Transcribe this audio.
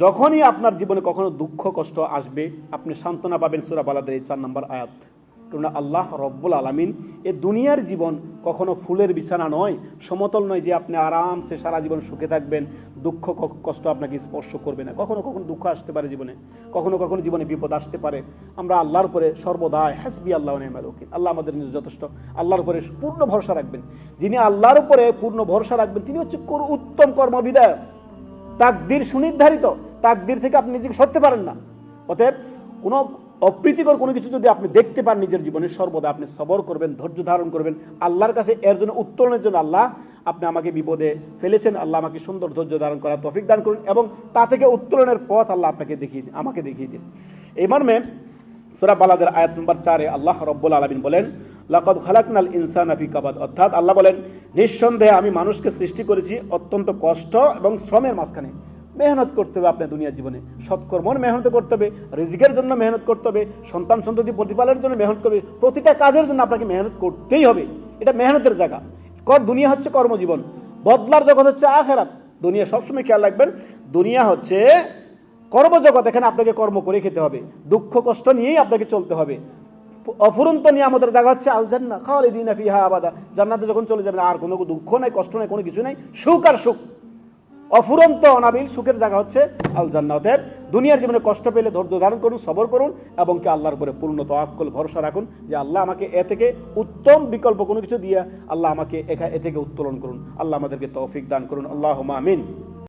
যখনই আপনার জীবনে কখনো দুঃখ কষ্ট আসবে, আপনি সান্ত্বনা পাবেন সূরা বালাদের এই 4 নম্বর আয়াত। কারণ আল্লাহ রব্বুল আলামিন এ দুনিয়ার জীবন কখনো ফুলের বিছানা নয়, সমতল নয় যে আপনি আরামসে সারা জীবন সুখে থাকবেন, দুঃখ কষ্ট আপনাকে স্পর্শ করবে না। কখনো কখনো দুঃখ আসতে পারে জীবনে, কখনো কখনো জীবনে বিপদ আসতে পারে। আমরা আল্লাহর উপরে সর্বদাই হাসবি আল্লাহ ওয়া নি'মাল ওয়াকিল, আল্লাহ আমাদের জন্য যথেষ্ট, আল্লাহর উপরে পূর্ণ ভরসা রাখবেন। যিনি আল্লাহর উপরে পূর্ণ ভরসা রাখবেন তিনি হচ্ছে উত্তম কর্মবিধায়ক, তাকদীর সুনির্ধারিত, তাকদীর থেকে আপনি নিজেকে সরতে পারেন না। অতএব কোনো অপ্রীতিকর কোনো কিছু যদি আপনি দেখতে পান নিজের জীবনে, সর্বদা আপনি সবর করবেন, ধৈর্য ধারণ করবেন আল্লাহর কাছে। এর জন্য উত্তরণের জন্য আল্লাহ আপনি আমাকে বিপদে ফেলেছেন, আল্লাহ আমাকে সুন্দর ধৈর্য ধারণ করার তৌফিক দান করুন এবং তা থেকে উত্তরণের পথ আল্লাহ আপনাকে দেখিয়ে দিন, আমাকে দেখিয়ে দিন। এই মর্মে সূরা বালাদের আয়াত নম্বর 4-এ আল্লাহ রব্বুল আলামিন বলেন, লাকাদ খালাকনাল ইনসানা ফি কাবাদ, অর্থাৎ আল্লাহ বলেন নিঃসন্দেহে আমি মানুষকে সৃষ্টি করেছি অত্যন্ত কষ্ট এবং শ্রমের মাঝখানে। মেহনত করতে হবে আপনার দুনিয়ার জীবনে, সৎকর্মর মেহনত করতে হবে, রিজিকের জন্য মেহনত করতে হবে, সন্তান সন্ততি প্রতিপালনের জন্য মেহনত করবে, প্রতিটা কাজের জন্য আপনাকে মেহনত করতেই হবে। এটা মেহনতের জায়গা। দুনিয়া হচ্ছে কর্মজীবন, বদলার জগৎ হচ্ছে আখিরাত। দুনিয়া সবসময় খেয়াল রাখবেন, দুনিয়া হচ্ছে কর্মজগৎ, এখানে আপনাকে কর্ম করে খেতে হবে, দুঃখ কষ্ট নিয়েই আপনাকে চলতে হবে। অফুরন্ত নিয়ামতের জায়গা হচ্ছে আল জান্নাহ খালিদিনা ফিহা আবাদা, জান্নাতে যখন চলে যাবেন আর কোনো দুঃখ নাই, কষ্ট নাই, কোনো কিছু নাই, সুখ আর সুখ, অফুরন্ত অনাবিল সুখের জায়গা হচ্ছে আল জান্নাহ। দুনিয়ার জীবনে কষ্ট পেলে ধৈর্য ধারণ করুন, সবর করুন এবং কি আল্লাহর উপরে পূর্ণ তাওয়াক্কুল ভরসা রাখুন যে আল্লাহ আমাকে এ থেকে উত্তম বিকল্প কোনো কিছু দিয়ে আল্লাহ আমাকে এ থেকে উত্তোলন করুন। আল্লাহ আমাদেরকে তৌফিক দান করুন। আল্লাহুম্মা আমিন।